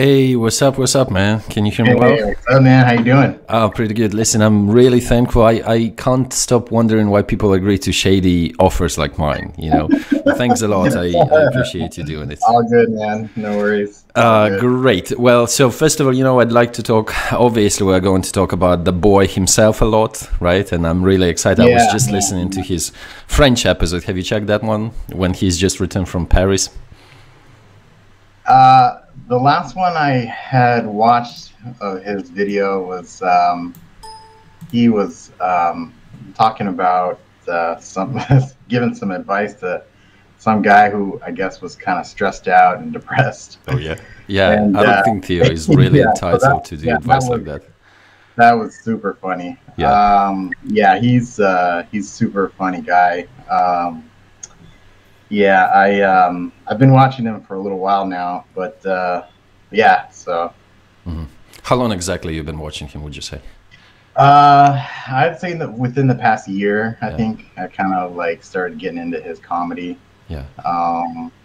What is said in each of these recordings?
Hey, what's up, man? Can you hear me well? Hey, what's up, man? How you doing? Oh, pretty good. Listen, I'm really thankful. I can't stop wondering why people agree to shady offers like mine, you know. Thanks a lot. I appreciate you doing it. All good, man. No worries. All good. Great. Well, so first of all, I'd like to talk, obviously we're going to talk about the boy himself a lot, right? And I'm really excited. I was Yeah, just listening to his French episode. Have you checked that one when he's just returned from Paris? the last one I had watched of his video was he was talking about some giving some advice to some guy who I guess was kind of stressed out and depressed. Oh, yeah. Yeah, And I don't think Theo is really yeah, so entitled to do advice like that. that was super funny. Yeah. Yeah, he's super funny guy. Yeah, I've been watching him for a little while now, but yeah, so Mhm. How long exactly you've been watching him, would you say? I'd say that within the past year, I Yeah. think I kind of like started getting into his comedy Yeah.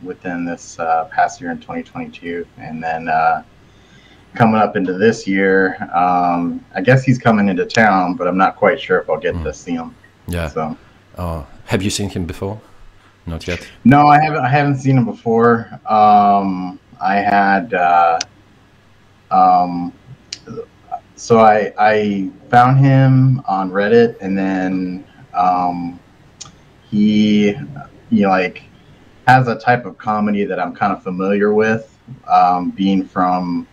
within this past year in 2022, and then coming up into this year, I guess he's coming into town, but I'm not quite sure if I'll get to see him. Yeah. So Have you seen him before? Not yet. no, I haven't seen him before. I had um, so I found him on Reddit, and then he like has a type of comedy that I'm kind of familiar with. Being from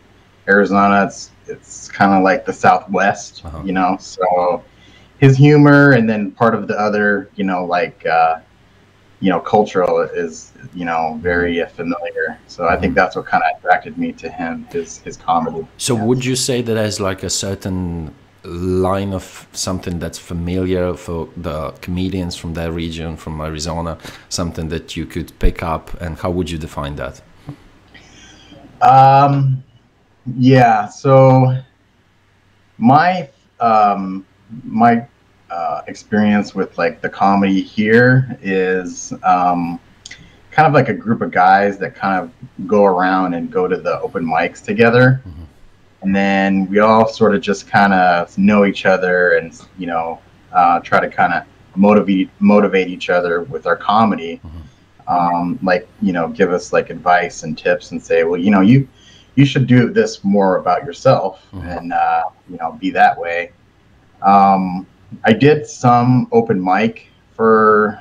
Arizona, it's kind of like the Southwest, Uh-huh. So his humor, and then part of the other, like cultural is, very familiar. So I think that's what kind of attracted me to him, his comedy. So Yeah. would you say that there's like a certain line of something that's familiar for the comedians from that region, from Arizona, something that you could pick up, and how would you define that? Yeah. So my experience with like the comedy here is kind of like a group of guys that kind of go around and go to the open mics together, Mhm. and then we all sort of just kind of know each other, and try to kind of motivate each other with our comedy. Like, give us like advice and tips and say, well, you should do this more about yourself, Mhm. and be that way. I did some open mic for,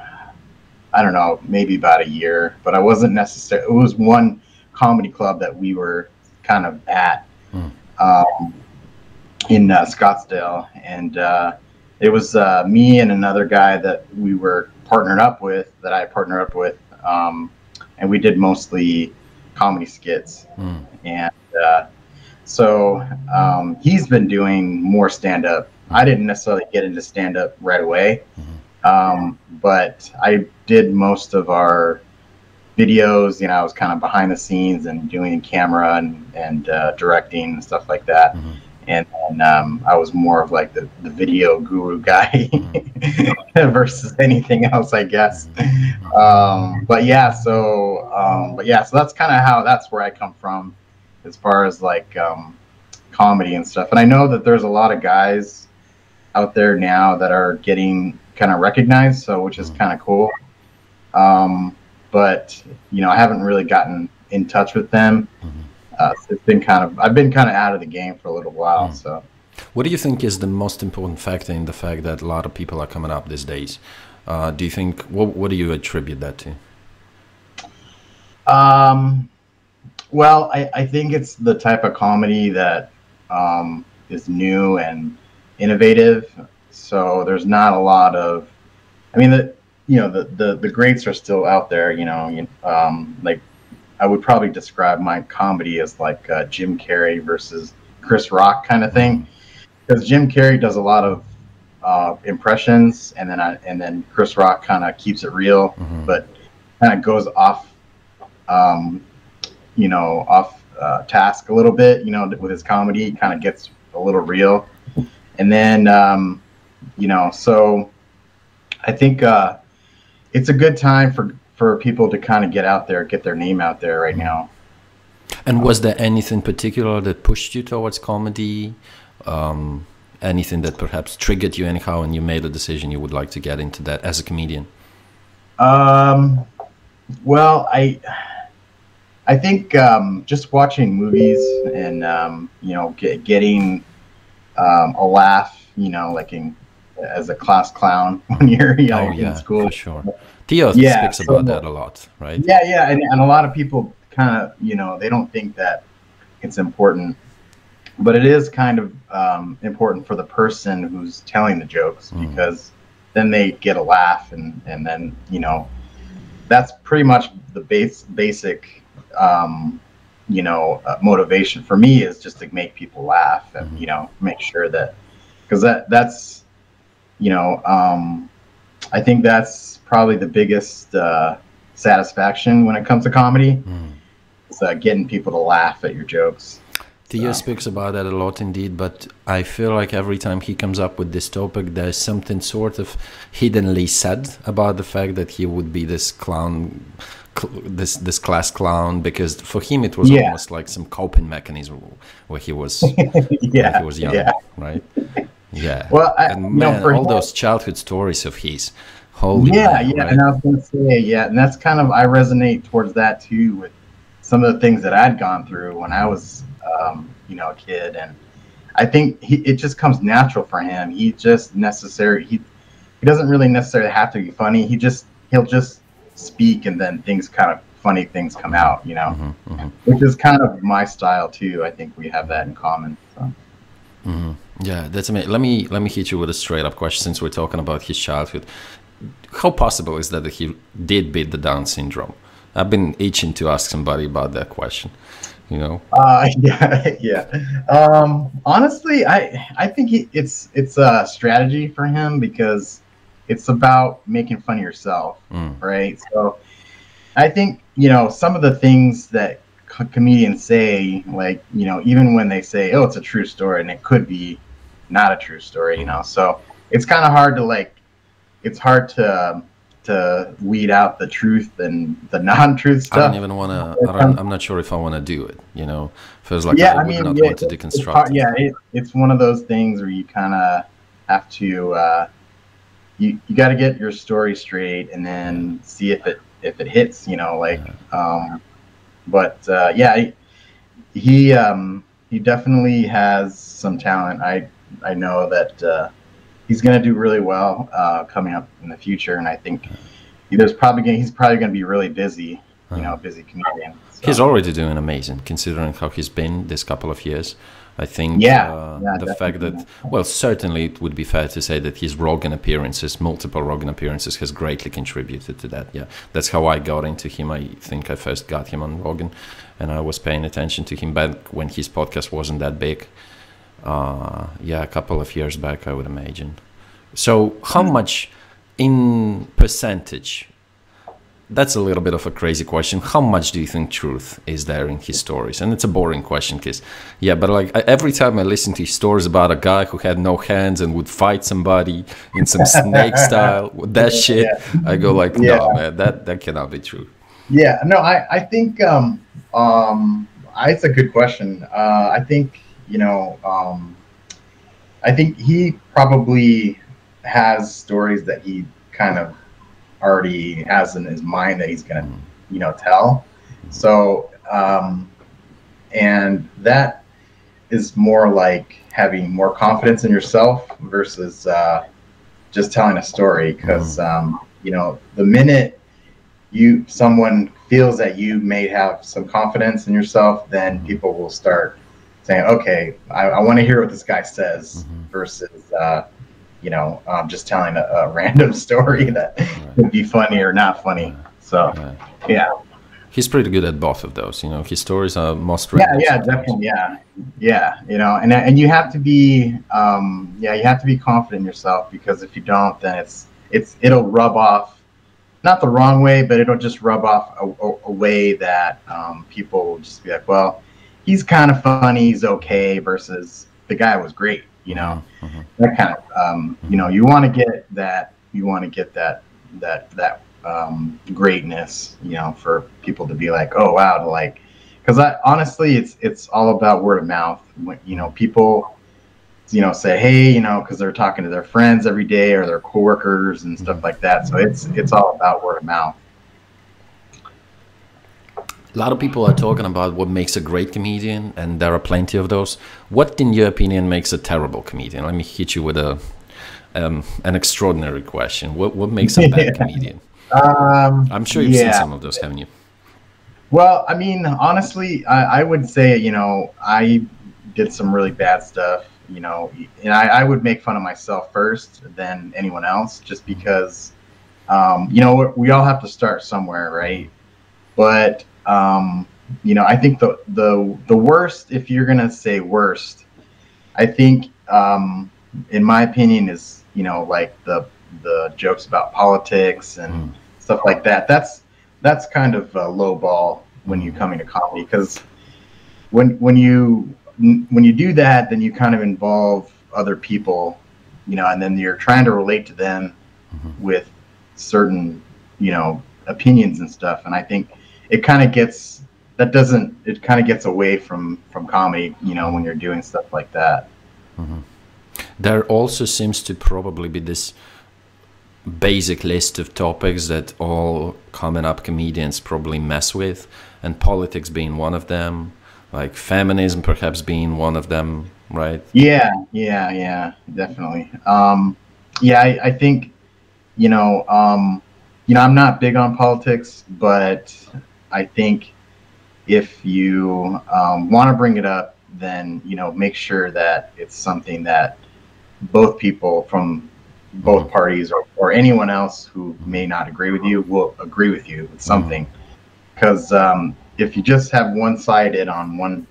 I don't know, maybe about a year, but I wasn't necessarily. It was one comedy club that we were kind of at Mm. um, in Scottsdale, and it was me and another guy that we were partnered up with. That I partnered up with, and we did mostly comedy skits. Mm. And so he's been doing more stand up. I didn't necessarily get into stand up right away, but I did most of our videos. I was kind of behind the scenes and doing camera and directing and stuff like that. Mhm. And I was more of like the video guru guy versus anything else, I guess. So that's kind of that's where I come from, as far as like comedy and stuff. And I know that there's a lot of guys out there now that are getting kind of recognized, so which is kind of cool. But I haven't really gotten in touch with them. I've been kind of out of the game for a little while. So What do you think is the most important factor in the fact that a lot of people are coming up these days? Do you think, what do you attribute that to? well, I think it's the type of comedy that is new and innovative. So there's not a lot of, I mean, the greats are still out there. Like I would probably describe my comedy as like Jim Carrey versus Chris Rock kind of thing, because Jim Carrey does a lot of impressions, and then Chris Rock kind of keeps it real, but kind of goes off task a little bit, with his comedy. He kind of gets a little real. And then, so I think it's a good time for people to kind of get out there, get their name out there right now. And was there anything particular that pushed you towards comedy? Anything that perhaps triggered you anyhow, and you made a decision you would like to get into that as a comedian? Well, I think just watching movies and you know, getting a laugh, you know, like as a class clown when you're young in school. For sure. Theo speaks about that a lot, right? Yeah, and a lot of people kind of, you know, they don't think that it's important, but it is kind of important for the person who's telling the jokes, because then they get a laugh, and then, you know, that's pretty much the basic you know, motivation for me, is just to make people laugh, and you know, make sure that, because that's, you know, I think that's probably the biggest satisfaction when it comes to comedy, is getting people to laugh at your jokes. Theo speaks about that a lot indeed, but I feel like every time he comes up with this topic, there's something sort of hiddenly said about the fact that he would be this clown, this class clown, because for him it was almost like some coping mechanism where he was, when he was young, right? Yeah. Well, and man, all those childhood stories of his, holy man, right? And I was going to say, and that's kind of, I resonate towards that too, with some of the things that I'd gone through when I was, you know, a kid. And I think it just comes natural for him. He just he doesn't really necessarily have to be funny. He'll just speak, and then funny things come out, you know, which is kind of my style too. I think we have that in common. So. Yeah, that's amazing. Let me hit you with a straight up question, since we're talking about his childhood. How possible is that he did beat the Down syndrome? I've been itching to ask somebody about that question, you know? Honestly, I think it's a strategy for him, because it's about making fun of yourself, right? So I think, you know, some of the things that comedians say, like, you know, even when they say, oh, it's a true story, and it could be not a true story, you know, so it's kind of hard to it's hard to weed out the truth and the non-truth stuff. I don't even want to, I'm not sure if I want to do it, you know? Feels like I would not want to deconstruct it. It's one of those things where you kind of have to, you got to get your story straight, and then see if it hits, you know, like, he definitely has some talent. I know that he's going to do really well coming up in the future, and I think he's probably going to be really busy, you know, busy comedian. So. He's already doing amazing, considering how he's been this couple of years. I think the fact that, well, certainly it would be fair to say that his Rogan appearances, multiple Rogan appearances, has greatly contributed to that. Yeah, that's how I got into him. I think I first got him on Rogan, and I was paying attention to him back when his podcast wasn't that big. A couple of years back, I would imagine. So how much in percentage, that's a little bit of a crazy question, how much do you think truth is there in his stories? And it's a boring question, because but like every time I listen to stories about a guy who had no hands and would fight somebody in some snake style, that shit, I go like, no man, that cannot be true. I think it's a good question. I think, you know, I think he probably has stories that he kind of already has in his mind that he's gonna, you know, tell. So, and that is more like having more confidence in yourself versus just telling a story. Because you know, the minute someone feels that you may have some confidence in yourself, then people will start saying, okay, I want to hear what this guy says, versus you know, just telling a random story that could be funny or not funny. So he's pretty good at both of those, you know. His stories are most definitely, you know, and you have to be you have to be confident in yourself, because if you don't, then it'll rub off, not the wrong way, but it'll just rub off a way that people will just be like, well, he's kind of funny, he's okay, versus the guy was great, you know. That kind of you know, you want to get that greatness, you know, for people to be like, oh wow, to like because I honestly, it's all about word of mouth. When, you know, people, you know, say, hey, you know, because they're talking to their friends every day or their coworkers and stuff like that. So it's all about word of mouth. A lot of people are talking about what makes a great comedian, and there are plenty of those. What, in your opinion, makes a terrible comedian? Let me hit you with an extraordinary question. What makes a bad comedian? I'm sure you've seen some of those, haven't you? Well, I mean, honestly, I would say, you know, I did some really bad stuff, you know, and I would make fun of myself first than anyone else, just because, you know, we all have to start somewhere, right? But you know, I think the worst, if you're gonna say worst, I think, in my opinion, is, you know, like the jokes about politics and stuff like that. That's kind of a low ball when you come into comedy, because when you do that, then you kind of involve other people, you know, and then you're trying to relate to them with certain, you know, opinions and stuff. And I think it kind of gets it kind of gets away from comedy, you know, when you're doing stuff like that. There also seems to probably be this basic list of topics that all coming up comedians probably mess with, and politics being one of them, like feminism perhaps being one of them, right? Yeah, definitely. Yeah, I think, you know, I'm not big on politics, but I think if you want to bring it up, then, you know, make sure that it's something that both people from both parties, or anyone else who may not agree with you, will agree with you with something. Because if you just have one-sided on one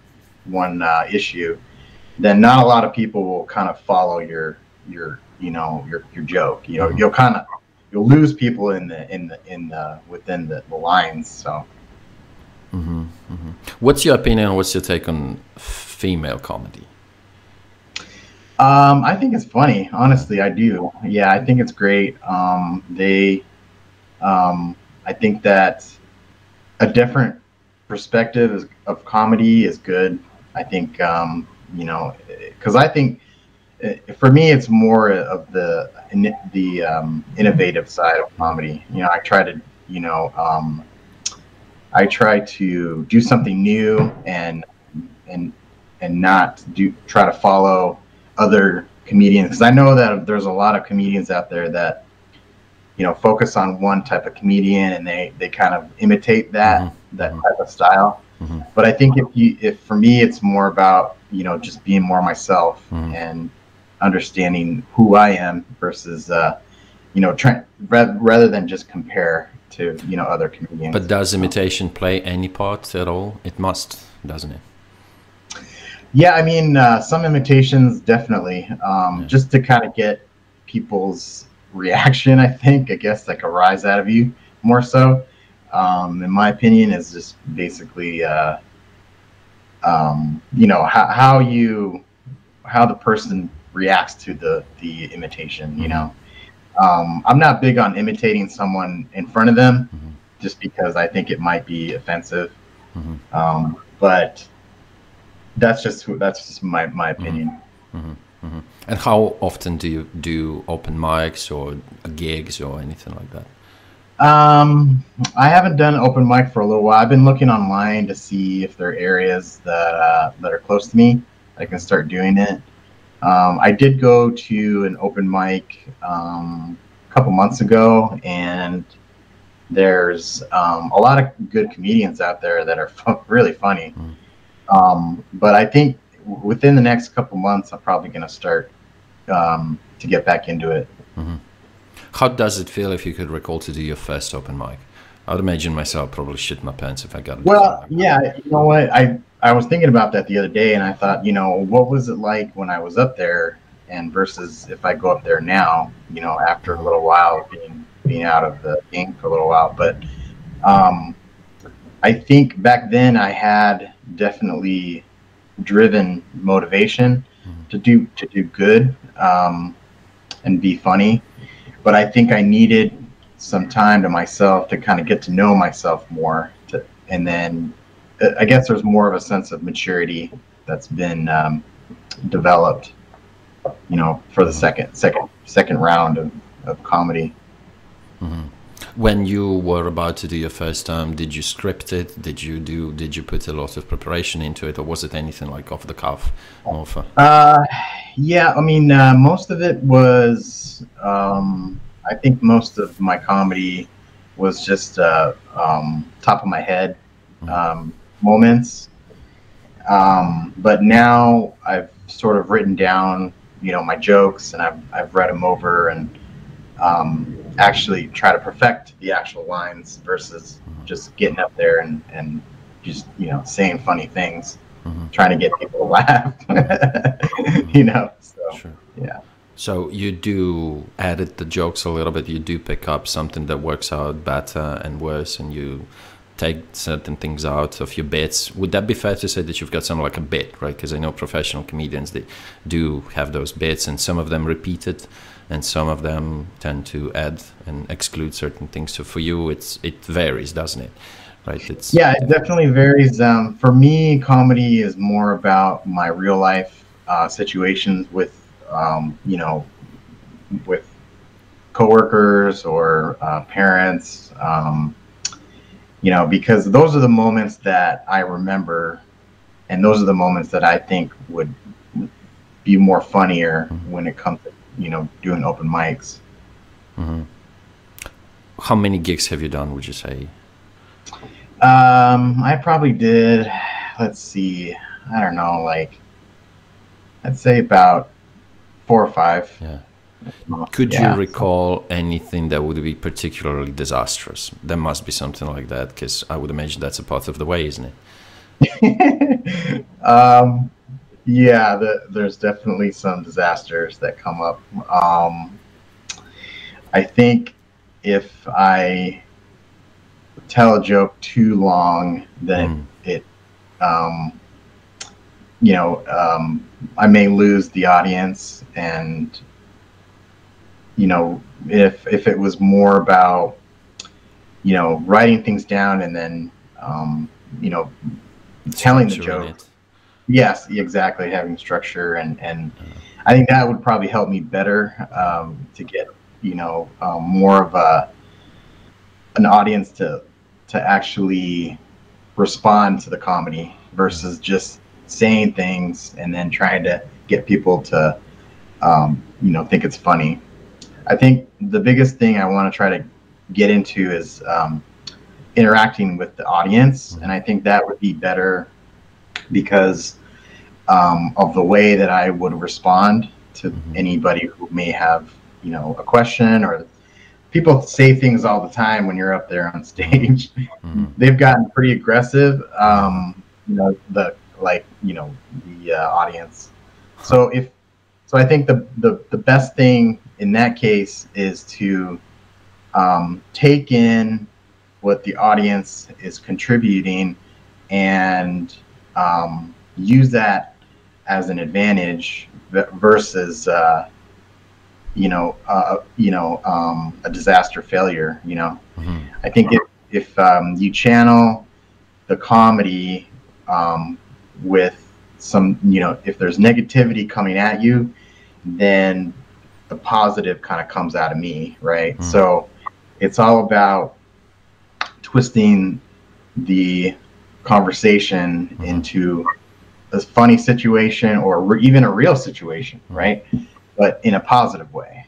issue, then not a lot of people will kind of follow your you know, your joke. You know, you'll lose people in the within the lines. So. What's your opinion? What's your take on female comedy? I think it's funny. Honestly, I do. Yeah, I think it's great. I think that a different perspective of comedy is good. I think, you know, because I think, for me, it's more of the innovative side of comedy. You know, I try to, you know, I try to do something new and not try to follow other comedians, because I know that there's a lot of comedians out there that, you know, focus on one type of comedian, and they kind of imitate that type of style. But I think if for me, it's more about, you know, just being more myself and understanding who I am versus you know, rather than just compare to, you know, other comedians. But does imitation play any part at all? It must, doesn't it? Yeah, I mean, some imitations definitely, just to kind of get people's reaction. I guess, like a rise out of you more so. In my opinion, is just basically, you know, how the person reacts to the imitation. You know, I'm not big on imitating someone in front of them, just because I think it might be offensive. But that's just my opinion. And how often do you do open mics or gigs or anything like that? I haven't done open mic for a little while. I've been looking online to see if there are areas that are close to me. I can start doing it. I did go to an open mic a couple months ago, and there's a lot of good comedians out there that are really funny. But I think within the next couple months, I'm probably going to start to get back into it. How does it feel, if you could recall, to do your first open mic? I would imagine myself probably shit my pants if I got it. Well, yeah, you know what? I was thinking about that the other day, and I thought, you know, what was it like when I was up there, and versus if I go up there now, you know, after a little while being out of the game for a little while. But I think back then I had definitely driven motivation to do good and be funny. But I think I needed some time to myself to kind of get to know myself more, and then I guess there's more of a sense of maturity that's been developed, you know, for the second round of comedy. When you were about to do your first time, did you script it? Did you put a lot of preparation into it, or was it anything like off the cuff? More for Yeah, I mean, most of it was, I think most of my comedy was just top of my head moments. But now I've sort of written down, you know, my jokes, and I've read them over, and actually try to perfect the actual lines versus just getting up there and just, you know, saying funny things, trying to get people to laugh. You know, so Sure. yeah. So you do edit the jokes a little bit. You do pick up something that works out better and worse, and you take certain things out of your bits. Would that be fair to say that you've got something like a bit, right? Because I know professional comedians, they do have those bits, and some of them repeated, and some of them tend to add and exclude certain things. So for you, it varies, doesn't it? Right? Yeah, it definitely varies. For me, comedy is more about my real life situations with, you know, with coworkers or parents. You know, because those are the moments that I remember, and those are the moments that I think would be more funnier when it comes to, you know, doing open mics. How many gigs have you done, would you say? I probably did, let's see, I don't know, like, I'd say about 4 or 5. Yeah. Could you recall anything that would be particularly disastrous? There must be something like that, because I would imagine that's a part of the way, isn't it? Yeah, there's definitely some disasters that come up. I think if I tell a joke too long, then you know, I may lose the audience. And you know, if it was more about, you know, writing things down and then you know, telling the joke. Yes, exactly, having structure, and I think that would probably help me better to get, you know, more of an audience to actually respond to the comedy versus just saying things and then trying to get people to you know, think it's funny. I think the biggest thing I want to try to get into is interacting with the audience, and I think that would be better because of the way that I would respond to anybody who may have, you know, a question. Or people say things all the time when you're up there on stage. They've gotten pretty aggressive, you know, the audience. So I think the best thing in that case is to take in what the audience is contributing and use that as an advantage versus a disaster failure. You know, I think if you channel the comedy with some, you know, if there's negativity coming at you, then the positive kind of comes out of me, right? So it's all about twisting the conversation into a funny situation or even a real situation, right? But in a positive way.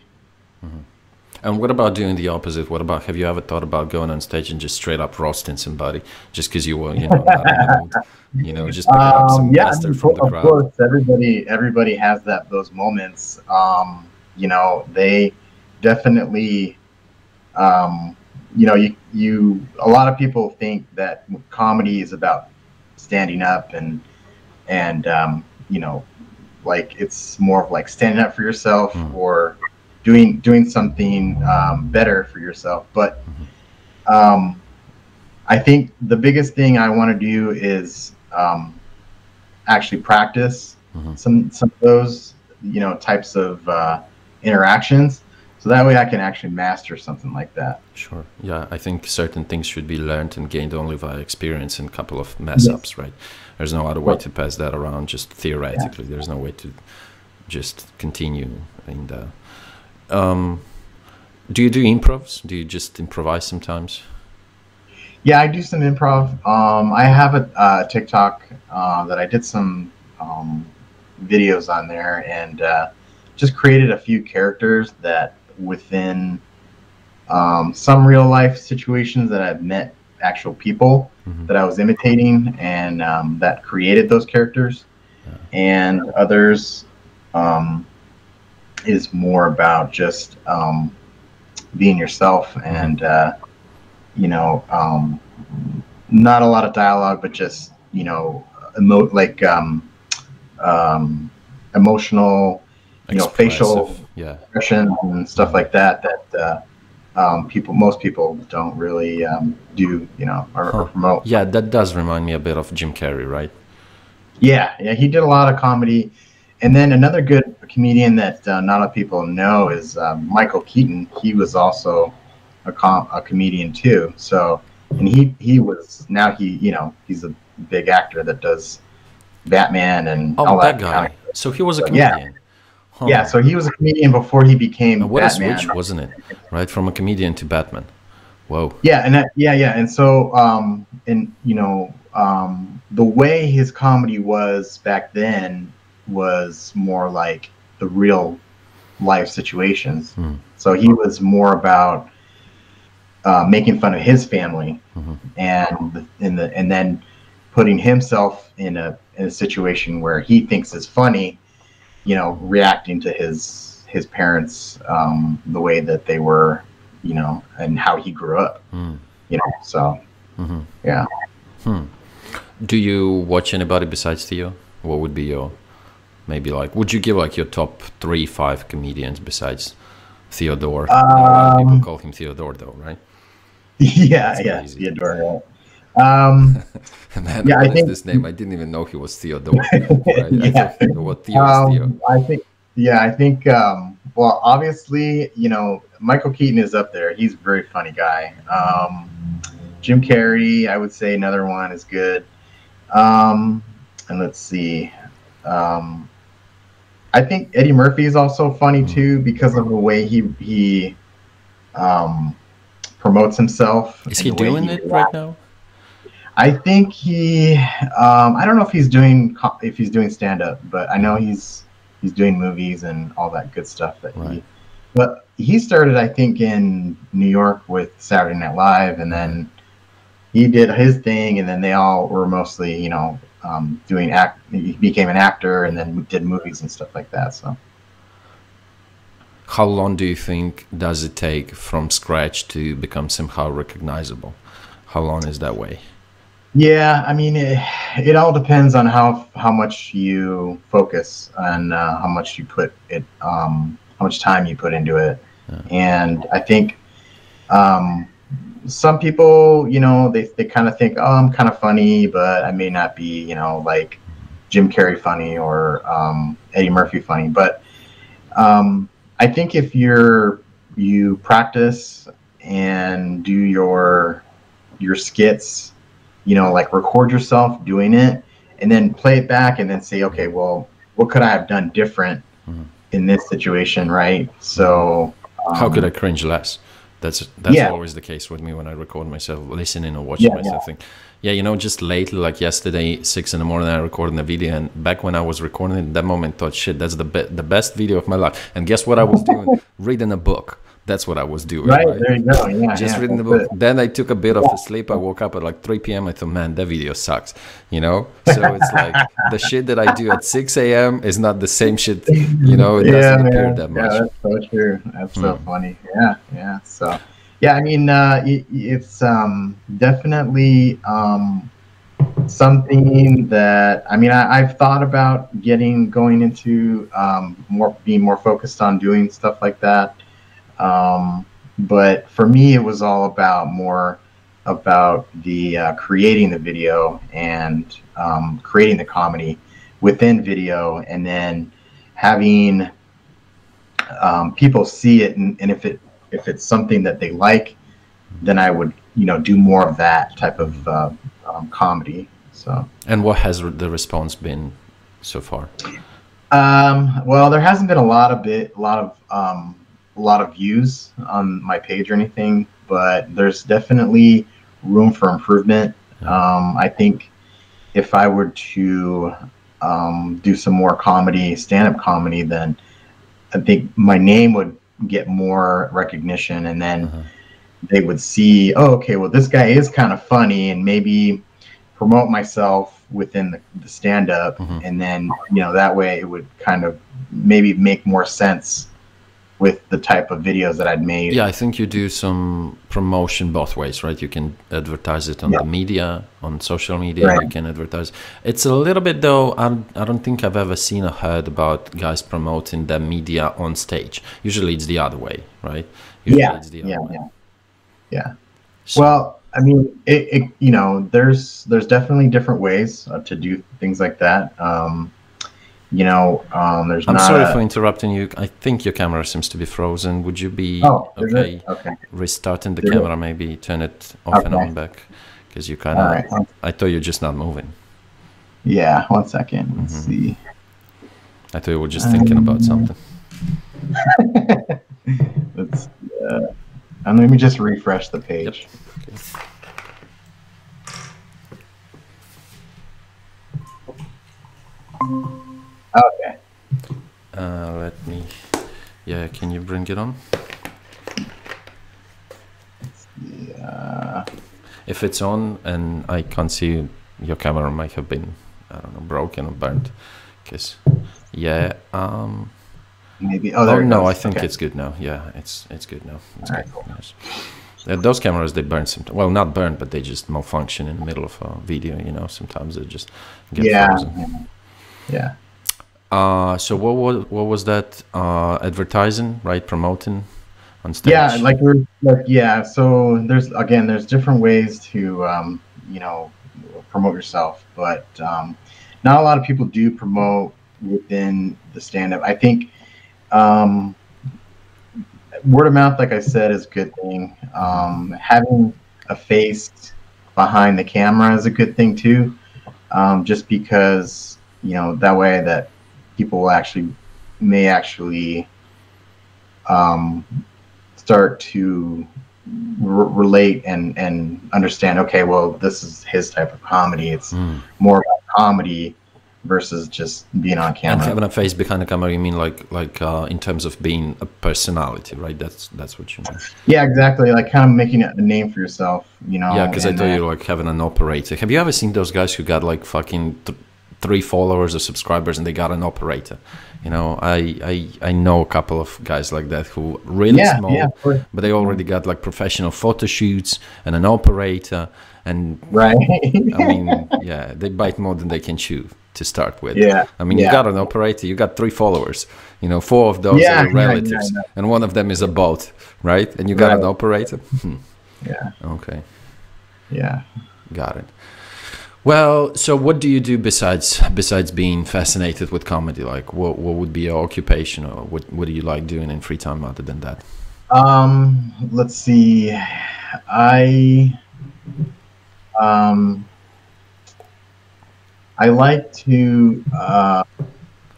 And what about doing the opposite? What about, have you ever thought about going on stage and just straight up roasting somebody just because you were, you know, not in the mood, you know, just picking up some bastard from the crowd? Of course, everybody has those moments. You know, they definitely, you know, a lot of people think that comedy is about standing up and you know, like it's more of like standing up for yourself or doing something better for yourself. But I think the biggest thing I want to do is actually practice some of those, you know, types of interactions, So that way I can actually master something like that. Sure. Yeah, I think certain things should be learned and gained only via experience and a couple of mess Yes. ups, right? There's no other way to pass that around just theoretically. There's no way to just continue in the... do you do improvs? Do you just improvise sometimes? Yeah, I do some improv. I have a TikTok that I did some videos on there, and just created a few characters that within some real life situations that I've met actual people that I was imitating, and that created those characters. And others is more about just being yourself, and you know, not a lot of dialogue, but just, you know, emotional, you know, facial expressions and stuff like that most people don't really do, you know, or promote. Yeah, that does remind me a bit of Jim Carrey, right? Yeah, he did a lot of comedy. And then another good comedian that not a lot of people know is Michael Keaton. He was also a comedian too. So, and he was, now you know, he's a big actor that does Batman and all that guy. So he was a comedian. Yeah. Huh. Yeah, so he was a comedian before he became Batman. A switch, wasn't it? Right, from a comedian to Batman. Whoa. Yeah, and and so and you know, the way his comedy was back then was more like the real life situations. So he was more about making fun of his family, and then putting himself in a situation where he thinks is funny, you know, reacting to his parents, the way that they were, you know, and how he grew up, you know, so yeah. Do you watch anybody besides Theo? What would be your, maybe like, would you give like your top 3-5 comedians besides Theodore? People call him Theodore though, right? Yeah, Theodore. Man, yeah, I think this name, I didn't even know he was Theodore. Right? Yeah. I thought what Theo is Theo. I think well, obviously, you know, Michael Keaton is up there. He's a very funny guy. Jim Carrey, I would say another one is good. And let's see. I think Eddie Murphy is also funny too, because of the way he promotes himself. Is he doing it right now? I think he. I don't know if he's doing stand up, but I know he's doing movies and all that good stuff. But he started, I think, in New York with Saturday Night Live, and then he did his thing, and then they all were mostly, you know, he became an actor and then did movies and stuff like that. So how long do you think does it take from scratch to become somehow recognizable? How long is that way? Yeah, I mean, it all depends on how much you focus and how much you put it, how much time you put into it. And I think some people, you know, they kind of think, oh, I'm kind of funny, but I may not be, you know, like Jim Carrey funny or Eddie Murphy funny. But I think if you practice and do your skits, you know, like record yourself doing it and then play it back and then say, okay, well, what could I have done different in this situation, right? So how could I cringe less? That's always the case with me when I record myself, listening or watching myself. Think, you know, just lately, like yesterday, 6 a.m, I recorded a video, and back when I was recording it, that moment, thought, shit, that's the best video of my life. And guess what I was doing? Reading a book. That's what I was doing. Right, there you go. Yeah, just reading the book. Then I took a bit of a sleep. I woke up at like 3 p.m. I thought, man, that video sucks. You know? So it's like the shit that I do at 6 a.m. is not the same shit, you know, it doesn't appear that much. Yeah, that's so true. That's so funny. Yeah. So, yeah, I mean, it's definitely something that, I mean, I've thought about going into being more focused on doing stuff like that. But for me, it was all about the creating the video and creating the comedy within video, and then having people see it, and if it's something that they like, then I would, do more of that type of comedy. So. And what has the response been so far? Well, there hasn't been a lot of views on my page or anything, but there's definitely room for improvement. I think if I were to do some more comedy, stand-up comedy, then I think my name would get more recognition, and then they would see, oh, okay, well, this guy is kind of funny, and maybe promote myself within the stand-up, and then that way it would kind of maybe make more sense with the type of videos that I'd made. Yeah, I think you do some promotion both ways, right? You can advertise it on the media, on social media. Right. You can advertise. It's a little bit, though, I don't think I've ever seen or heard about guys promoting their media on stage. Usually it's the other way, right? Usually it's the other way. Yeah. So, well, I mean, there's definitely different ways to do things like that. There's. I'm sorry for interrupting you. I think your camera seems to be frozen. Would you be okay restarting the camera? Maybe turn it off and on back, because you kind of. Right. I thought you're just not moving. Yeah, 1 second. Let's see. I thought you were just thinking about something. Let's. And let me just refresh the page. Yep. Okay. Let me. Yeah, can you bring it on? Yeah. If it's on and I can't see, your camera might have been, I don't know, broken or burnt. Cause, yeah. Maybe. Oh no, I think it's good now. Yeah, it's good now. It's good. Cool. Yes. Those cameras, they burn sometimes. Well, not burn, but they just malfunction in the middle of a video. Sometimes they just get frozen. Yeah. So what was that? Advertising, right? Promoting on stage. Yeah, So there's different ways to promote yourself, but not a lot of people do promote within the stand-up. I think word of mouth, like I said, is a good thing. Having a face behind the camera is a good thing too, just because that way that people may actually start to relate and understand. Okay, well, this is his type of comedy. It's more about comedy versus just being on camera. And having a face behind the camera, you mean like in terms of being a personality, right? That's what you mean. Yeah, exactly. Like kind of making a name for yourself, Yeah, because I thought you were like having an operator. Have you ever seen those guys who got like fucking 3 followers or subscribers and they got an operator? I know a couple of guys like that who really small, but they already got like professional photo shoots and an operator, and right. I mean, yeah, they bite more than they can chew to start with. Yeah. I mean, you got an operator, you got 3 followers, 4 of those are relatives, and one of them is a bot, right? And you got an operator. Yeah. Okay. Yeah. Got it. Well, so what do you do besides being fascinated with comedy? Like, what would be your occupation, or what do you like doing in free time other than that? Let's see. I like to.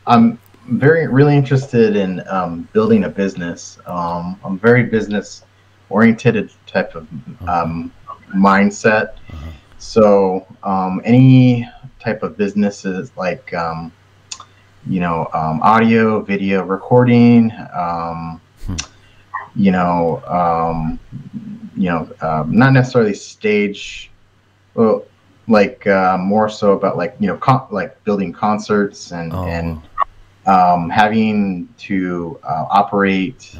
I'm really interested in building a business. I'm very business oriented type of mindset. So any type of businesses like audio, video recording, not necessarily stage, well, like more so about like like building concerts and having to operate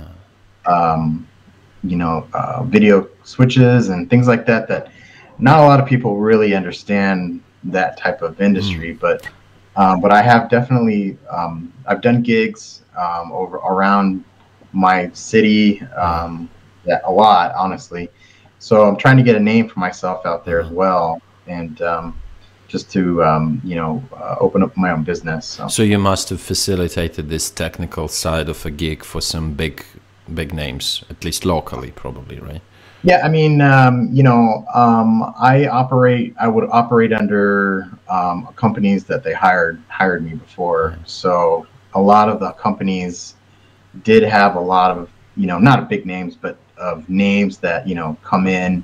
video switches and things like that not a lot of people really understand that type of industry, but I have definitely I've done gigs around my city a lot, honestly. So I'm trying to get a name for myself out there as well, and just to open up my own business. So you must have facilitated this technical side of a gig for some big names, at least locally, probably, right? Yeah, I mean, I would operate under companies that they hired me before. So a lot of the companies did have a lot of, not big names, but of names that, come in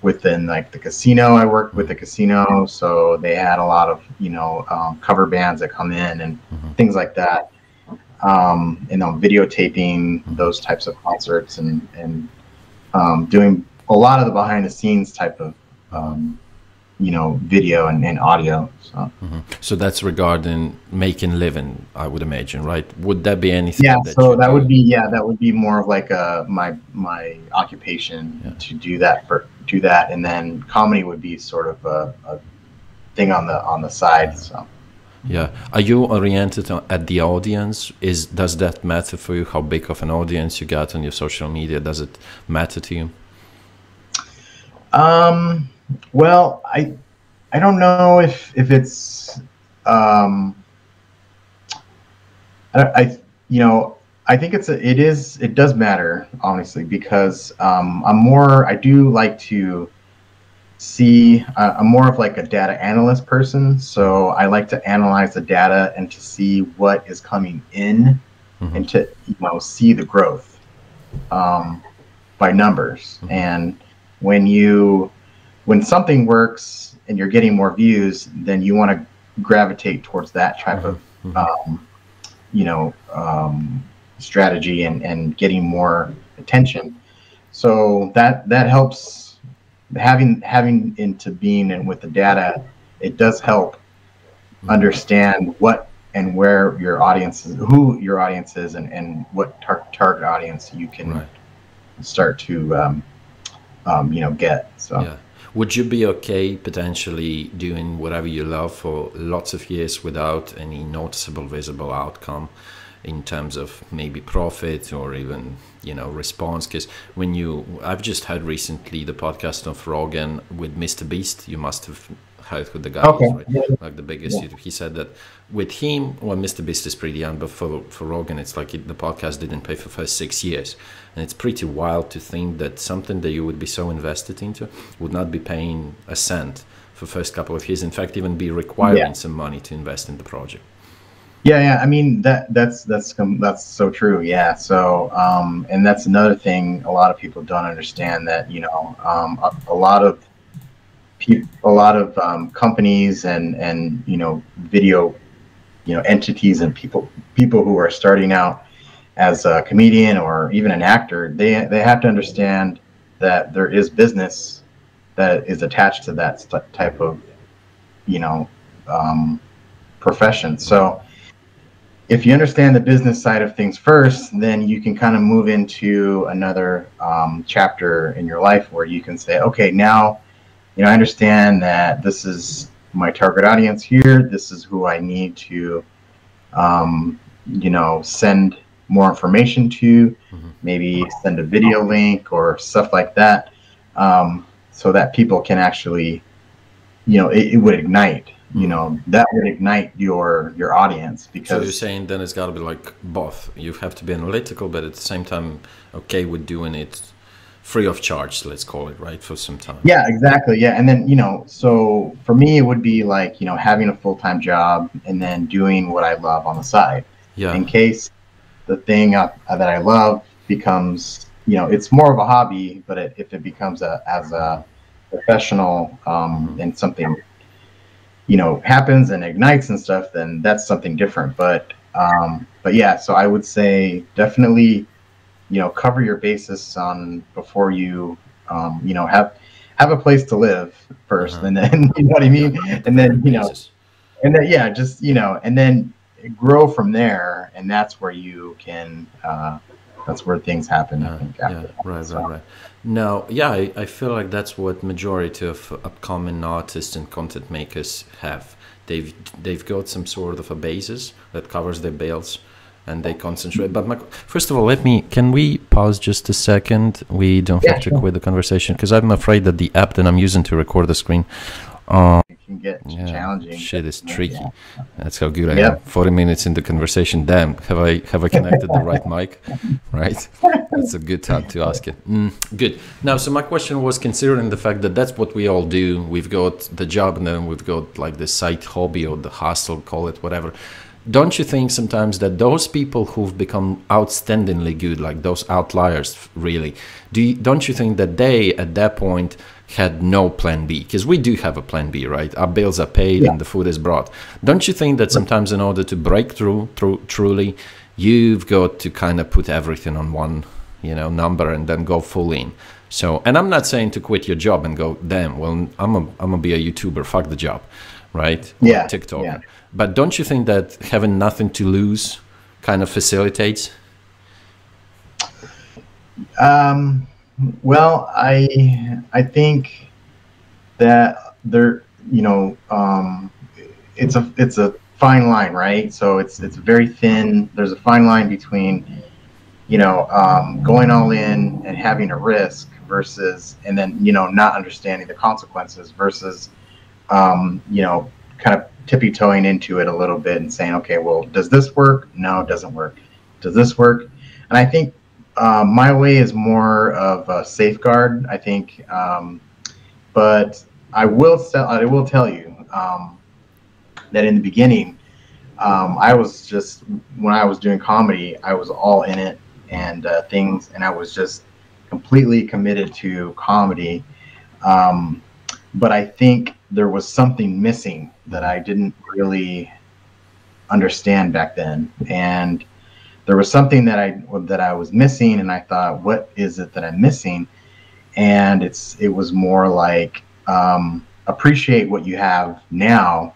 within like the casino. I worked with the casino, so they had a lot of, cover bands that come in and things like that. Videotaping those types of concerts and doing a lot of the behind the scenes type of, video and audio. So. So that's regarding making living, I would imagine, right? Would that be anything? Yeah, so that would be more of like my occupation to do that, and then comedy would be sort of a thing on the side. So. Yeah. Are you oriented at the audience? Does that matter for you? How big of an audience you got on your social media? Does it matter to you? Well, I don't know if it's I think it does matter, honestly, because I do like to see, I'm more of like a data analyst person, so I like to analyze the data and to see what is coming in and to see the growth by numbers. And when something works and you're getting more views, then you want to gravitate towards that type of strategy and getting more attention. So that helps. Having into being and with the data, it does help understand what and where your audience is, who your audience is, and what target audience you can start to get. So yeah. Would you be okay potentially doing whatever you love for lots of years without any noticeable visible outcome in terms of maybe profit or even response? Because I've just heard recently the podcast of Rogan with Mr. Beast. You must have heard who the guy is, right? Yeah. Like the biggest YouTube. He said that with him, well, Mr. Beast is pretty young, but for Rogan, it's like the podcast didn't pay for the first 6 years. And it's pretty wild to think that something that you would be so invested into would not be paying a cent for the first couple of years. In fact, even be requiring some money to invest in the project. Yeah. I mean, that's so true. Yeah. So, and that's another thing a lot of people don't understand, that, a lot of companies and video, entities and people who are starting out as a comedian or even an actor, they have to understand that there is business that is attached to that type of, profession. So if you understand the business side of things first, then you can kind of move into another chapter in your life where you can say, okay, now, I understand that this is my target audience here. This is who I need to, send more information to, maybe send a video link or stuff like that, so that people can actually, it would ignite. That would ignite your audience. Because so you're saying then it's got to be like both. You have to be analytical, but at the same time okay with doing it free of charge, let's call it, right, for some time. Yeah, exactly. Yeah. And then so for me it would be like having a full-time job and then doing what I love on the side. Yeah. In case the thing that I love becomes, it's more of a hobby, but if it becomes as a professional and something happens and ignites and stuff, then that's something different. But yeah, so I would say definitely, cover your basis on before you, have a place to live first, and then, you know what I mean? And then, and then, yeah, just, and then grow from there. And that's where you can, that's where things happen, I think. Right. No, yeah, I feel like that's what majority of upcoming artists and content makers have. They've got some sort of a basis that covers their bills, and they concentrate. But first of all, can we pause just a second? We don't have to quit the conversation, because I'm afraid that the app that I'm using to record the screen can get Yeah, challenging. shit is Yeah. tricky. That's how good I am. Yep. 40 minutes into conversation. Damn, have I connected the right mic? Right? That's a good time to ask it. Good. Now, so my question was, considering the fact that that's what we all do. We've got the job, and then we've got like the side hobby or the hustle, call it whatever. Don't you think sometimes that those people who've become outstandingly good, like those outliers, really, don't you think that they, at that point, had no plan B? Because we do have a plan B, right? Our bills are paid, yeah, and the food is brought. Don't you think that sometimes in order to break through truly, you've got to kind of put everything on one, number and then go full in? So, and I'm not saying to quit your job and go, damn, well, I'm gonna be a YouTuber, fuck the job, right? Or yeah, TikToker. Yeah. But don't you think that having nothing to lose kind of facilitates? Well, I think that there, it's a fine line, right? So it's very thin. There's a fine line between, going all in and having a risk versus, and then, not understanding the consequences versus, kind of tippy-toeing into it a little bit and saying, okay, well, does this work? No, it doesn't work. Does this work? And I think my way is more of a safeguard, I think. But I will tell you that in the beginning, I was just, when I was doing comedy, I was all in it and and I was just completely committed to comedy. But I think there was something missing that I didn't really understand back then. And there was something that I was missing, and I thought, what is it that I'm missing? And it was more like appreciate what you have now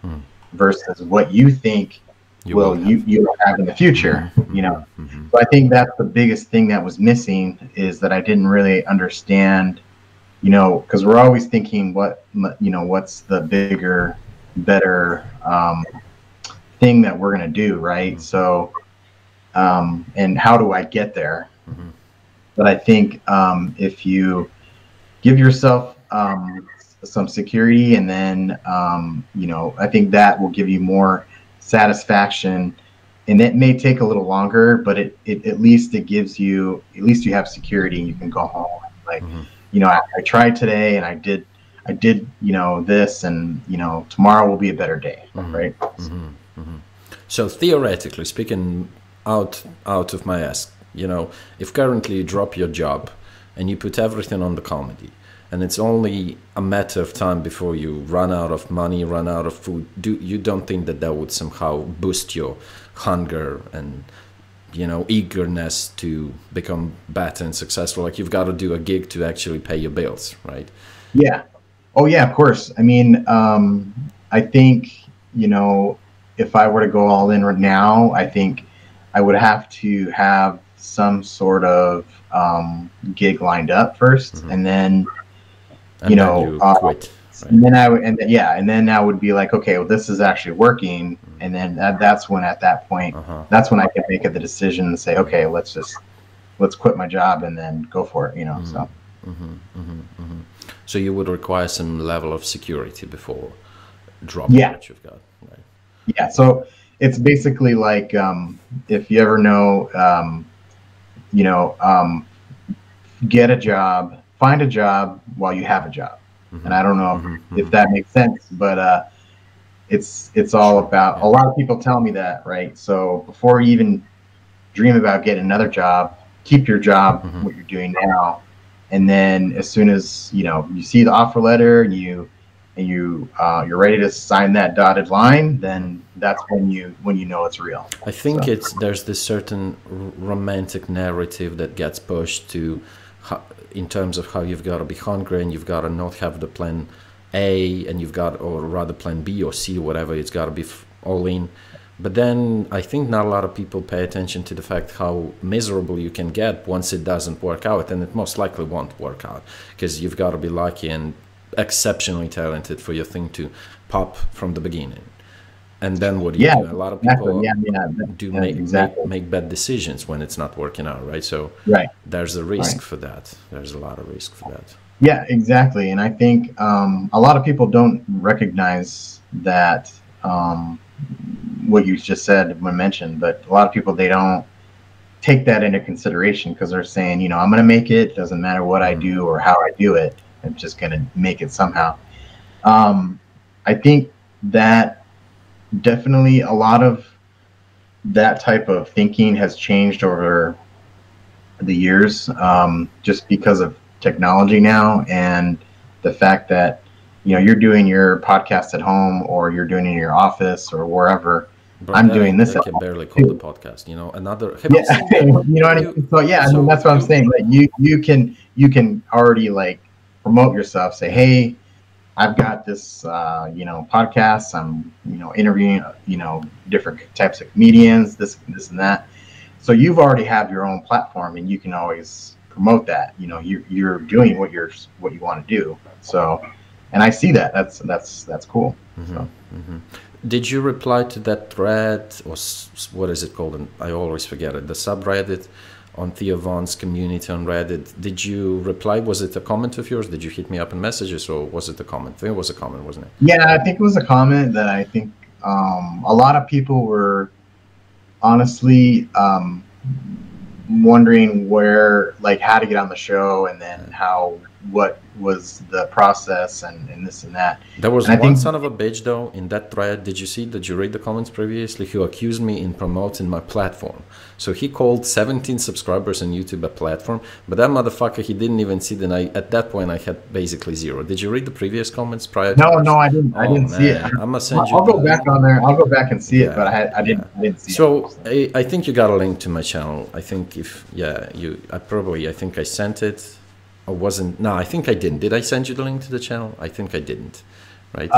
versus what you think you will have in the future. So I think that's the biggest thing that was missing, is that I didn't really understand, because we're always thinking what's the bigger, better thing that we're going to do, right? So and how do I get there? But I think if you give yourself some security, and then I think that will give you more satisfaction. And it may take a little longer, but it at least it gives you, at least you have security, and you can go home like, I tried today, and I did this, and tomorrow will be a better day, right? So theoretically speaking, out of my ass, if currently you drop your job and you put everything on the comedy, and it's only a matter of time before you run out of money, run out of food, you don't think that would somehow boost your hunger and eagerness to become better and successful? Like, you've got to do a gig to actually pay your bills, right? Yeah. Oh yeah, of course. I mean, I think, if I were to go all in right now, I think I would have to have some sort of gig lined up first, and then then you quit. Right. And then I would be like, okay, well, this is actually working, and then that's when, at that point, that's when I can make the decision and say, okay, let's quit my job and then go for it, So. So you would require some level of security before dropping what you've got, right? Yeah. So it's basically like, if you ever know, get a job, find a job while you have a job. And I don't know if that makes sense, but it's all about, a lot of people tell me that, right? So before you even dream about getting another job, keep your job, what you're doing now. And then as soon as, you see the offer letter and you're ready to sign that dotted line, then that's when you know it's real. I think there's this certain romantic narrative that gets pushed to, in terms of how you've got to be hungry and you've got to not have the plan A, and you've got, or rather plan B or C, whatever, it's got to be all in. But then I think not a lot of people pay attention to the fact how miserable you can get once it doesn't work out, and it most likely won't work out, because you've got to be lucky and exceptionally talented for your thing to pop from the beginning. And then what do you do? A lot of people make bad decisions when it's not working out, right? So there's a risk for that. There's a lot of risk for that. Yeah, exactly. And I think a lot of people don't recognize that what you just said when mentioned, but a lot of people, they don't take that into consideration because they're saying, I'm going to make it. Doesn't matter what I Mm, do or how I do it. I'm just going to make it somehow. Um, I think that definitely a lot of that type of thinking has changed over the years, just because of technology now and the fact that you're doing your podcast at home or you're doing it in your office or wherever. bro, I'm doing this that at can home barely call the too. podcast. You know, another. Have Yeah, you seen that? you know what I You mean. So yeah, I mean so that's what I'm you saying. Like you can already like promote yourself. Say, yeah. hey, I've got this podcast. I'm interviewing different types of comedians. This and that. So you've already have your own platform, and you can always promote that. You're doing what you want to do. So, and I see that. That's cool. So. Did you reply to that thread, or what is it called? And I always forget it. The subreddit on Theo Von's community on Reddit. Did you reply? Was it a comment of yours? Did you hit me up in messages, or was it a comment? I think it was a comment, wasn't it? Yeah, I think it was a comment that I think a lot of people were honestly wondering where, like, how to get on the show, and then what was the process, and this and that. There was And I one think, son of a bitch though in that thread. Did you see? Did you read the comments previously? Who accused me in promoting my platform. So he called 17 subscribers on YouTube a platform, but that motherfucker, he didn't even see that at that point I had basically zero. Did you read the previous comments prior to no, this? I Oh didn't see it. man, I'm gonna send you I'll the go back on there. I'll go back and see it, but yeah, yeah. I didn't see it. So So. I think you got a link to my channel. I think if yeah, I think I sent it. Or wasn't no, I think I didn't. Did I send you the link to the channel? I think I didn't. Right?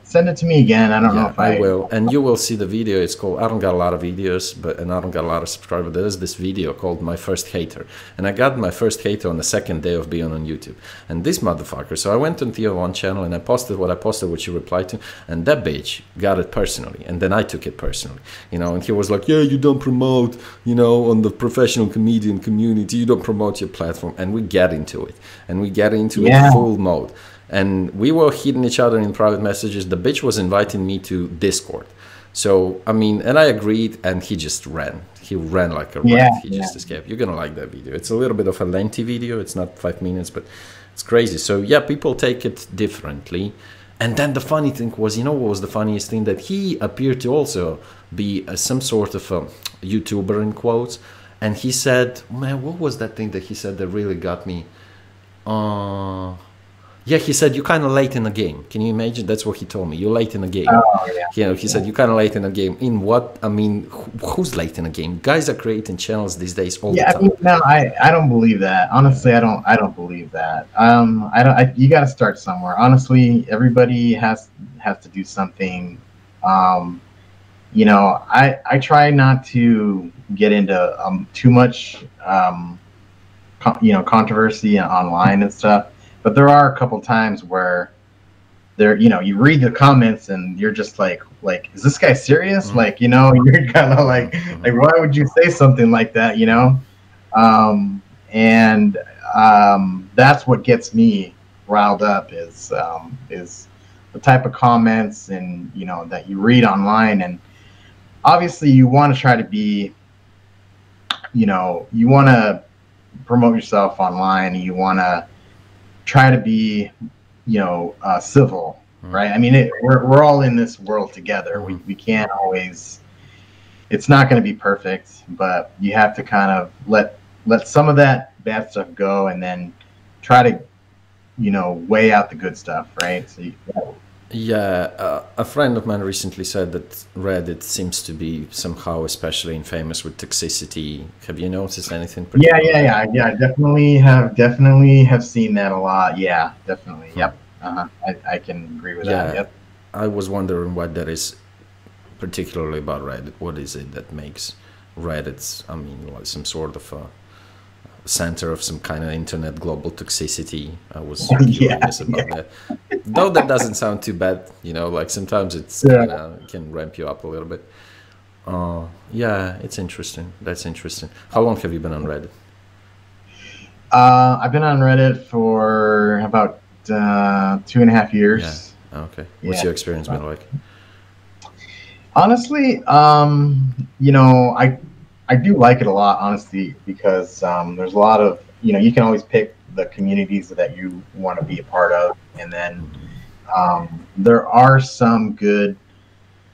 Send it to me again. I don't know Yeah, if I I. will. And you will see the video. It's called, I don't got a lot of videos, and I don't got a lot of subscribers. There is this video called My First Hater. And I got my first hater on the second day of being on YouTube. And this motherfucker, so I went on Theo One channel and I posted what I posted, what you replied to. And that bitch got it personally. And then I took it personally. And he was like, yeah, you don't promote, on the professional comedian community, you don't promote your platform. And we get into it. And we get into it Yeah. full mode. And we were hitting each other in private messages. The bitch was inviting me to Discord. So, I mean, and I agreed, and he just ran. He ran like a Yeah. rat. He just escaped. You're going to like that video. It's a little bit of a lengthy video. It's not 5 minutes, but it's crazy. So, yeah, people take it differently. And then the funny thing was, what was the funniest thing? That he appeared to also be some sort of a YouTuber in quotes. And he said, man, what was that thing that he said that really got me? Yeah, he said, you're kind of late in the game. Can you imagine? That's what he told me. You're late in the game. Oh yeah. He said, you're kind of late in the game. In what? I mean, who's late in the game? Guys are creating channels these days all the Yeah, I time. mean, no, I don't believe that. Honestly, I don't believe that. I don't. You got to start somewhere. Honestly, everybody has to do something. I try not to get into too much controversy online and stuff. But there are a couple times where you read the comments and you're just like, is this guy serious? Like, you're kind of like, why would you say something like that? And that's what gets me riled up is the type of comments and that you read online. And obviously you want to try to be, you want to promote yourself online, and you want to try to be civil, right? I mean, we're all in this world together. We can't always, it's not going to be perfect, but you have to kind of let some of that bad stuff go, and then try to weigh out the good stuff, right? So Yeah, a friend of mine recently said that Reddit seems to be somehow especially infamous with toxicity. Have you noticed anything particular? yeah, I definitely have seen that a lot. Yeah, definitely. Yep. I can agree with that. Yep. I was wondering what that is particularly about Reddit. What is it that makes Reddit, I mean, like some sort of a center of some kind of internet global toxicity? I was curious about that. Though that doesn't sound too bad, like sometimes it's can ramp you up a little bit. Yeah, it's interesting. That's interesting. How long have you been on Reddit? I've been on Reddit for about 2.5 years. Yeah. Okay. What's Yeah. your experience been like? Honestly, you know, I do like it a lot, honestly, because there's a lot of, you can always pick the communities that you want to be a part of, and then there are some good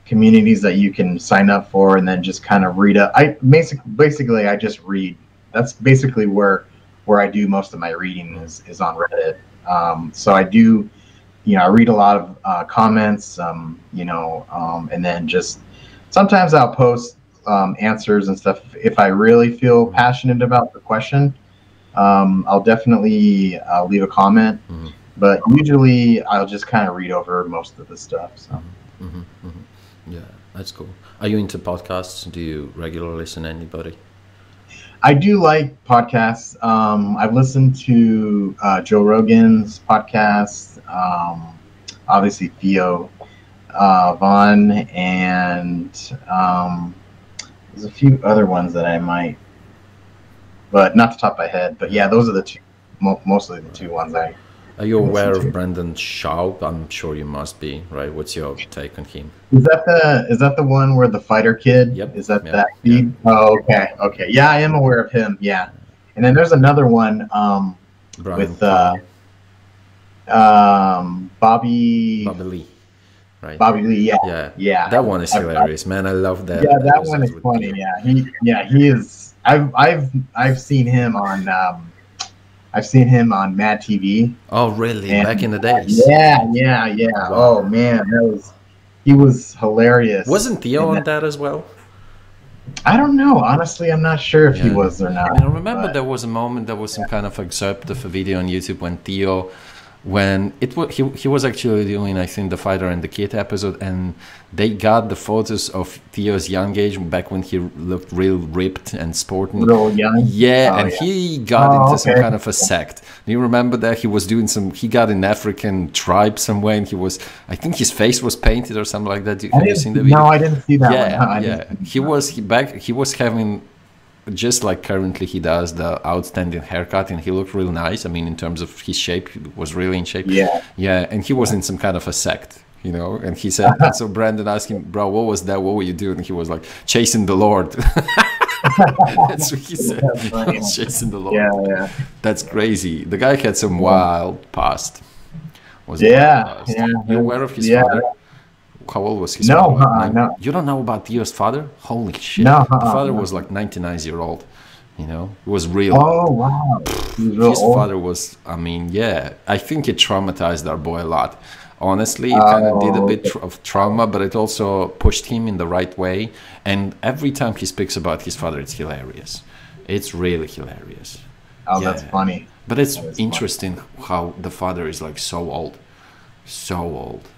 communities that you can sign up for, and then just kind of read up. Basically I just read. That's basically where I do most of my reading is on Reddit. So I do, I read a lot of comments, and then just sometimes I'll post answers and stuff. If I really feel passionate about the question, I'll definitely leave a comment. But usually I'll just kind of read over most of the stuff. So. Yeah, that's cool. Are you into podcasts? Do you regularly listen to anybody? I do like podcasts. I've listened to Joe Rogan's podcast, obviously Theo Von, and there's a few other ones that I might, but not the top of my head. But yeah, those are the two, mostly the two ones I. Are you aware of Brendan Schaub? I'm sure you must be, right? What's your take on him? Is that the one where the fighter kid? Yep. Is that feed? Yeah. Oh, okay. Yeah, I am aware of him. Yeah, and then there's another one with Bobby Lee, right? Bobby Lee. Yeah. That one is hilarious, man. I love that. Yeah, that one is funny. He is. I've seen him on. I've seen him on Mad TV. Oh, really? Back in the days? Yeah. Wow. Oh man, he was hilarious. Wasn't Theo on that as well? I don't know. Honestly, I'm not sure if he was or not. I remember there was a moment, there was some kind of excerpt of a video on YouTube when Theo, he was actually doing, I think, the Fighter and the Kid episode, and they got the photos of Theo's young age back when he looked real ripped and sporting. Real young? Yeah, he got into some kind of a sect. Do you remember that? He got an African tribe somewhere, and I think his face was painted or something like that. Have you seen the video? No, I didn't see that one. Yeah. He was having, just like currently he does, the outstanding haircut, and he looked real nice. I mean, in terms of his shape, he was really in shape. Yeah, and he was in some kind of a sect, and he said, and so Brandon asked him, bro, what was that? What were you doing? And he was like, chasing the Lord. That's what he said. Chasing the Lord. Yeah. That's crazy. The guy had some wild past. Yeah. You aware of his father? How old was his father? No. You don't know about Theo's father? Holy shit. No. The father was like 99-year-old. He was real. Oh, wow. His father was, I think it traumatized our boy a lot. Honestly, it kind of did a bit of trauma, but it also pushed him in the right way. And every time he speaks about his father, it's hilarious. It's really hilarious. Oh, that's funny. But it's interesting how the father is like so old. So old.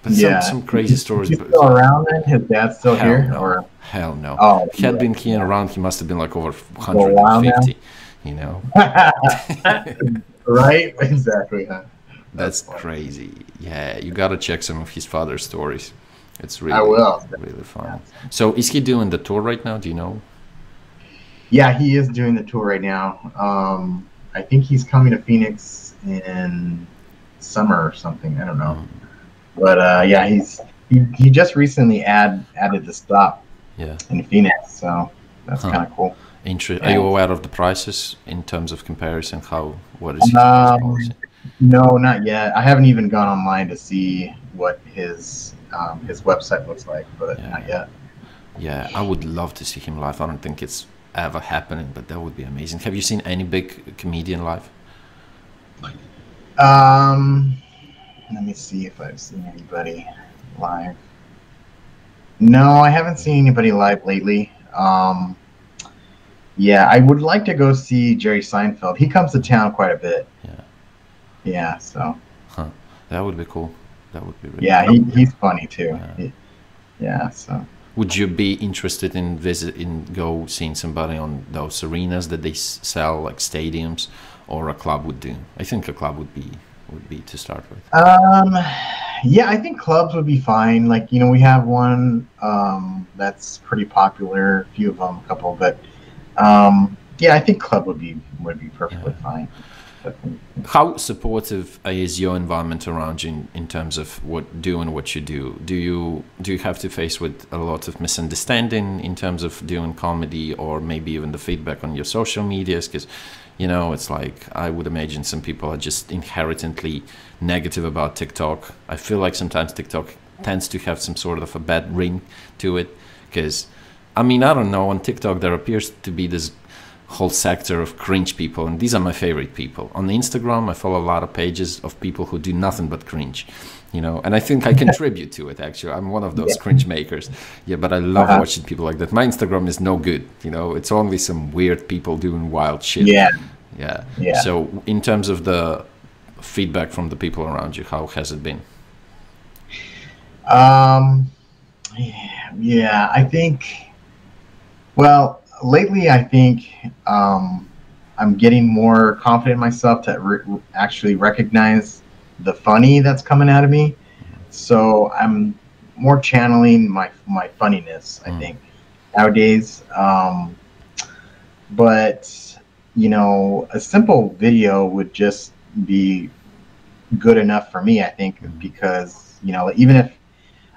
But some crazy stories. He's still around then? His dad's still here? No. Hell no. Oh, he had been here around. He must have been like over 150. Right? Exactly. Huh? That's crazy. Yeah, you gotta check some of his father's stories. It's really, really fun. So is he doing the tour right now? Do you know? Yeah, he is doing the tour right now. I think he's coming to Phoenix in summer or something. I don't know. But yeah, he just recently added the stop in Phoenix, so that's kind of cool. Interesting. Are you aware of the prices in terms of comparison? What is his policy? No, not yet. I haven't even gone online to see what his website looks like, but not yet. Yeah, I would love to see him live. I don't think it's ever happening, but that would be amazing. Have you seen any big comedian live? Let me see if I've seen anybody live. No, I haven't seen anybody live lately. Yeah, I would like to go see Jerry Seinfeld. He comes to town quite a bit. Yeah, so. That would be cool. That would be really cool. He's funny too. Yeah, so. Would you be interested in seeing somebody on those arenas that they sell, like stadiums, or a club would do? I think a club would be to start with. Yeah, I think clubs would be fine. Like, we have one that's pretty popular, a few of them, a couple, but yeah, I think club would be would be perfectly fine. Definitely. How supportive is your environment around you in terms of doing what you do? Do you have to face with a lot of misunderstanding in terms of doing comedy, or maybe even the feedback on your social medias? Because, you know, it's like, I would imagine some people are just inherently negative about TikTok. I feel like sometimes TikTok tends to have some sort of a bad ring to it, because, I mean, I don't know, on TikTok there appears to be this whole sector of cringe people, and these are my favorite people. On Instagram, I follow a lot of pages of people who do nothing but cringe, you know, and I think I contribute to it, actually. I'm one of those cringe makers. Yeah, but I love watching people like that. My Instagram is no good, you know, it's only some weird people doing wild shit. Yeah. So in terms of the feedback from the people around you, how has it been? Yeah, I think, well, lately I think I'm getting more confident in myself to actually recognize the funny that's coming out of me. So I'm more channeling my funniness, I think, nowadays. But, you know, a simple video would just be good enough for me, I think, because, you know, even if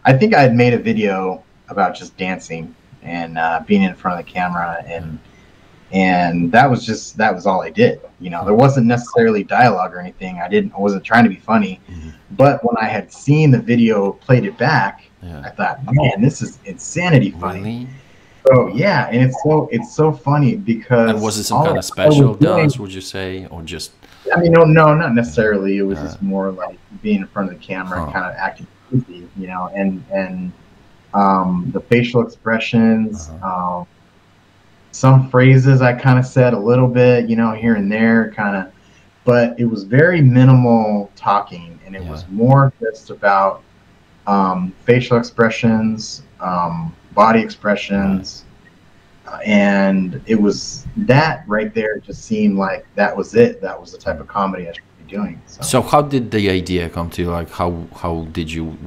I think I had made a video about just dancing and being in front of the camera, and that was all I did. You know, there wasn't necessarily dialogue or anything. I wasn't trying to be funny, but when I had seen the video, played it back, I thought, man, this is insanity funny. Really? So yeah, and it's so funny because. And was it some kind of special dance, would you say, or just? I mean, no, not necessarily. It was just more like being in front of the camera and kind of acting goofy, you know, and the facial expressions, some phrases I kind of said a little bit, you know, here and there, kind of, but it was very minimal talking, and it was more just about facial expressions, body expressions, and it was that right there just seemed like that was it. That was the type of comedy I should be doing. So how did the idea come to you? Like, how did you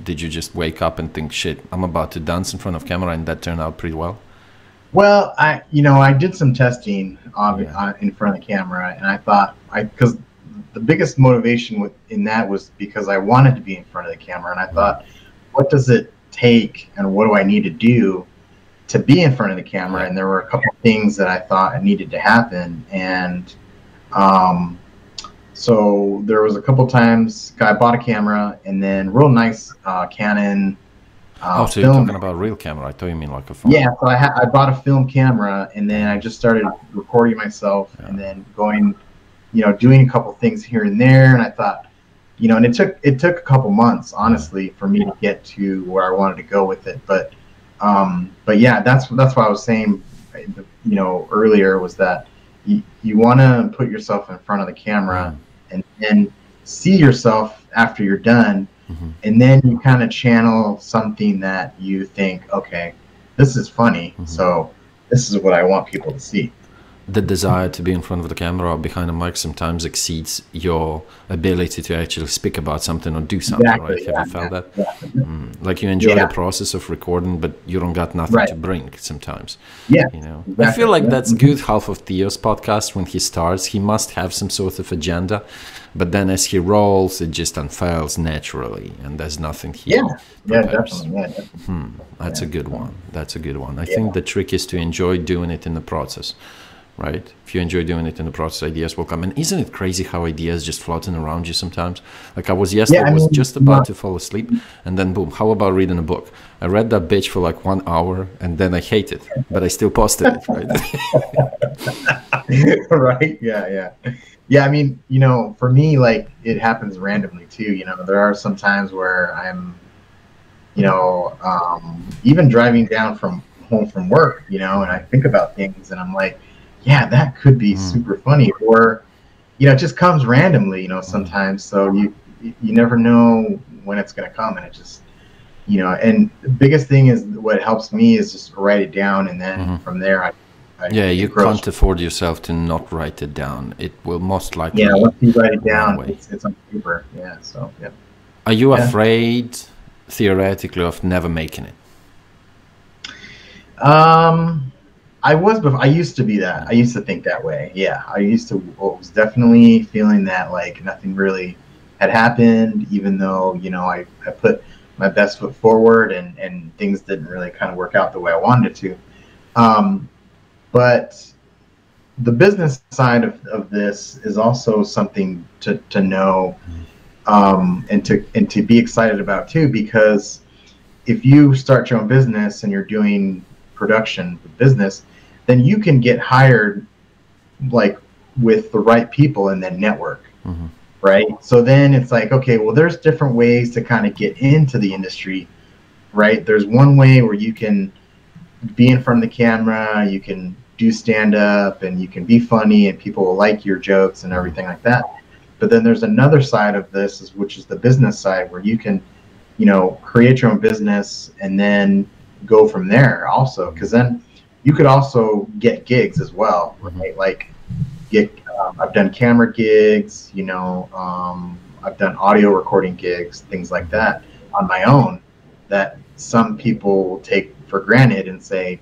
did you just wake up and think, shit, I'm about to dance in front of camera, and that turned out pretty well? Well, I did some testing in front of the camera, and I thought, because the biggest motivation in that was because I wanted to be in front of the camera, and I thought, what does it take, and what do I need to do to be in front of the camera? And there were a couple of things that I thought needed to happen, and so there was a couple times I bought a camera, and then real nice Canon. So you're talking about a real camera? I thought you mean like a phone. Yeah, so I bought a film camera, and then I just started recording myself, and then going, you know, doing a couple things here and there. And I thought, you know, and it took a couple months, honestly, for me to get to where I wanted to go with it. But yeah, that's why I was saying, you know, earlier, was that you want to put yourself in front of the camera and then see yourself after you're done. And then you kind of channel something that you think, okay, this is funny, so this is what I want people to see. The desire to be in front of the camera or behind a mic sometimes exceeds your ability to actually speak about something or do something, right? Have you felt that? Like you enjoy the process of recording, but you don't got nothing to bring sometimes. You know, I feel like that's good half of Theo's podcast. When he starts, he must have some sort of agenda, but then as he rolls, it just unfurls naturally, and there's nothing here. Definitely. That's a good one. That's a good one. I think the trick is to enjoy doing it in the process. Right? If you enjoy doing it in the process, ideas will come. And isn't it crazy how ideas just floating around you sometimes? Like I was yesterday, I was just about to fall asleep, and then boom, how about reading a book? I read that bitch for like 1 hour, and then I hate it, but I still posted it, right? Right? Yeah, I mean, you know, for me, like, it happens randomly too. You know, there are some times where I'm, you know, even driving down home from work, you know, and I think about things, and I'm like, yeah, that could be super funny, or, you know, it just comes randomly, you know, sometimes. So you never know when it's going to come, and it just, you know, and the biggest thing is what helps me is just write it down, and then from there, you can't afford yourself to not write it down. It will most likely. Yeah, once you write it down, it's on paper. Yeah, so yeah. Are you afraid, theoretically, of never making it? I was, but I used to be that. I used to think that way. Yeah, I used to was definitely feeling that like nothing really had happened, even though I put my best foot forward, and things didn't really kind of work out the way I wanted it to. But the business side of this is also something to know, and to be excited about too, because if you start your own business and you're doing production business, then you can get hired like with the right people and then network, right? So then it's like, okay, well, there's different ways to kind of get into the industry, right? There's one way where you can be in front of the camera, you can do stand up, and you can be funny, and people will like your jokes and everything like that. But then there's another side of this, which is the business side, where you can, create your own business and then go from there also, because then you could also get gigs as well, right? Like I've done camera gigs, I've done audio recording gigs, things like that on my own, that some people will take for granted and say,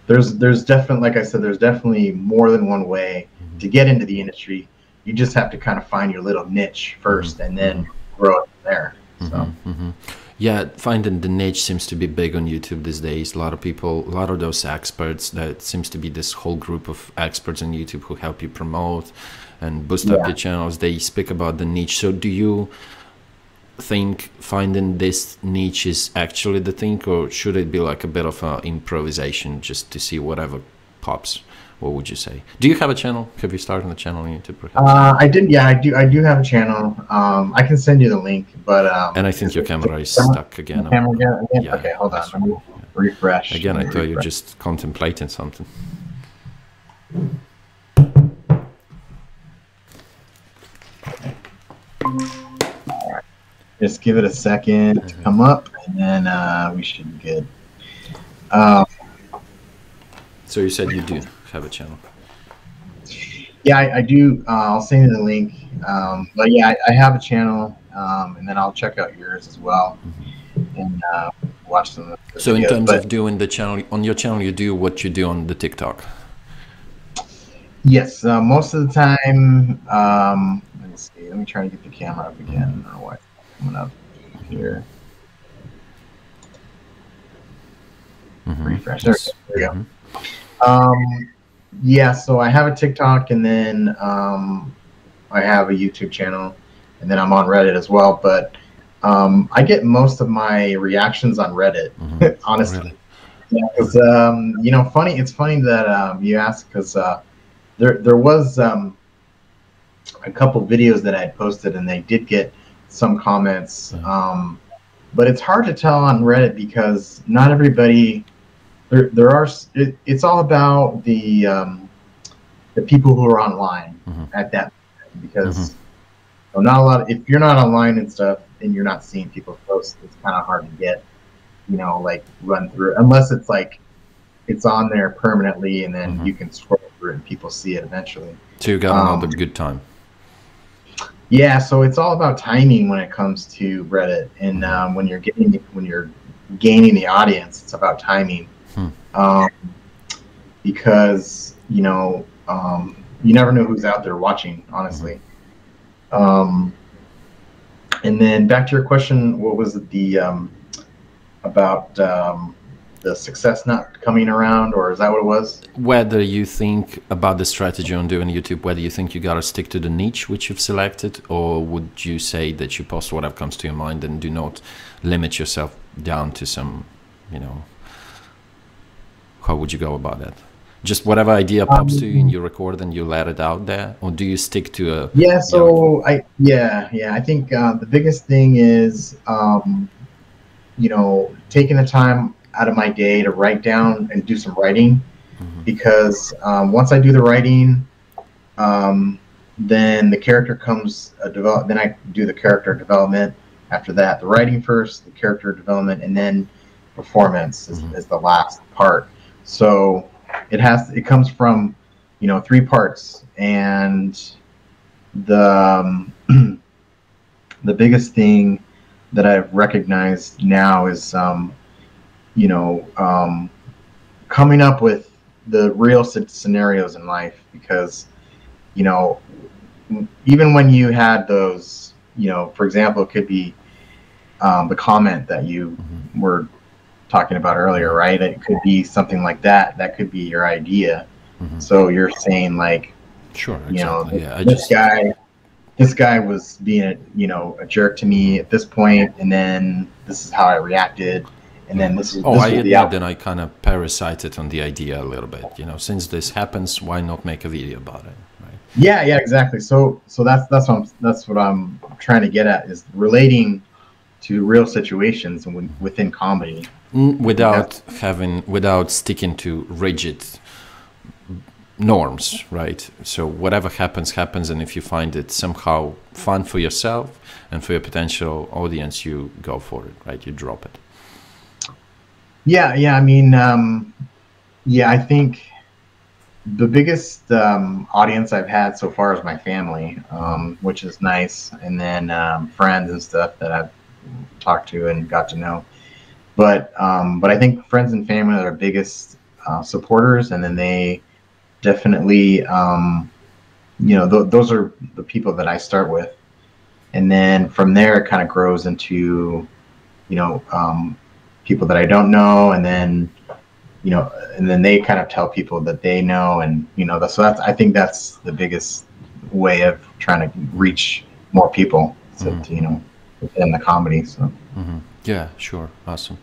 there's definitely, like I said, there's definitely more than one way to get into the industry. You just have to kind of find your little niche first and then grow it from there. So. Yeah, finding the niche seems to be big on YouTube these days. A lot of people, a lot of those experts, that seems to be this whole group of experts on YouTube who help you promote and boost up your channels. They speak about the niche. So do you think finding this niche is actually the thing, or should it be like a bit of an improvisation just to see whatever pops? What would you say? Do you have a channel? Have you started a channel on YouTube? I did. Yeah, I do have a channel. I can send you the link, but and I think your camera is stuck again. Camera again? Yeah. Okay, hold on. Let me refresh. Again, I thought you're just contemplating something. All right. Just give it a second to come up, and then we should be good. So you said you do have a channel. Yeah, I do. I'll send you the link. But yeah, I have a channel, and then I'll check out yours as well, and watch some of the So videos. in terms of doing the channel, on your channel, you do what you do on the TikTok? Yes, most of the time. Let me see. Let me try to get the camera up again. I don't know why it's coming up here. Refresh. There we go. Yeah, so I have a TikTok, and then I have a YouTube channel, and then I'm on Reddit as well. But I get most of my reactions on Reddit, honestly. Really? Yeah, because it's funny that you asked, because there was a couple videos that I had posted, and they did get some comments. But it's hard to tell on Reddit, because not everybody. It's all about the people who are online at that point, because not a lot. If you're not online and stuff, and you're not seeing people's posts, it's kind of hard to get, like run through, unless it's like it's on there permanently, and then you can scroll through it and people see it eventually. So you got another good time. Yeah, so it's all about timing when it comes to Reddit, and when you're gaining the audience, it's about timing. Because you never know who's out there watching, honestly. And then back to your question, what was it, about the success not coming around, or is that what it was? Whether you think about the strategy on doing YouTube, whether you think you gotta stick to the niche which you've selected, or would you say that you post whatever comes to your mind and do not limit yourself down to some, how would you go about that? Just whatever idea pops to you and you record and you let it out there, or do you stick to a? Yeah, so I think the biggest thing is taking the time out of my day to write down and do some writing, because once I do the writing, then the character comes then I do the character development. After that, the writing first, the character development, and then performance is the last part. So it comes from 3 parts, and the biggest thing that I've recognized now is coming up with the real scenarios in life, because, you know, even when you had those, you know, for example, it could be the comment that you were talking about earlier, right? It could be something like that. That could be your idea. So you're saying like, Sure, you know, exactly. Yeah, this guy was being a jerk to me at this point, and then this is how I reacted, and then this I was the admit outcome. that I kind of parasited on the idea a little bit. You know, since this happens, why not make a video about it, right? Yeah, exactly. So that's what I'm trying to get at, is relating to real situations within comedy, Without sticking to rigid norms, right? So whatever happens, and if you find it somehow fun for yourself and for your potential audience, you go for it, right? You drop it. Yeah. I mean, I think the biggest audience I've had so far is my family, which is nice, and then friends and stuff that I've talked to and got to know. But I think friends and family are our biggest supporters, and then they definitely, those are the people that I start with, and then from there it kind of grows into, people that I don't know, and then they kind of tell people that they know, and I think that's the biggest way of trying to reach more people, within the comedy. So yeah, sure, awesome,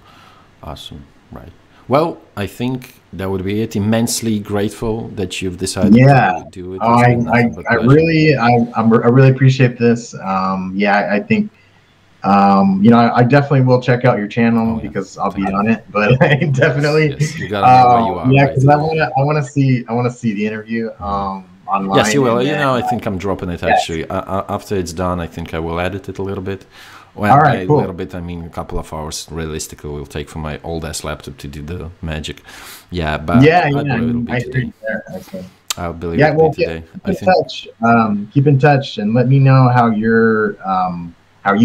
right. Well, I think that would be it. Immensely grateful that you've decided to do it. I really appreciate this. I think I definitely will check out your channel because I'll be on it. But I definitely, yes, you gotta know where you are. Yeah, because I want to see the interview online. Yes, you will. I think I'm dropping it actually. After it's done, I think I will edit it a little bit. Well, all right, cool. A little bit, I mean, a couple of hours realistically will take for my old-ass laptop to do the magic. Yeah, but I believe it'll be today. I believe it'll be today. Keep in touch and let me know how you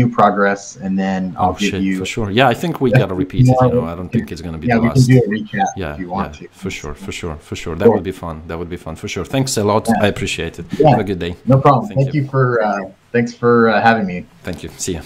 progress, and then I'll give you... for sure. Yeah, I think we gotta repeat it, I don't think it's gonna be the last. Yeah, we can do a recap if you want to. For sure. That would be fun. For sure. Thanks a lot. I appreciate it. Have a good day. No problem. Thank you for having me. Thank you. See ya.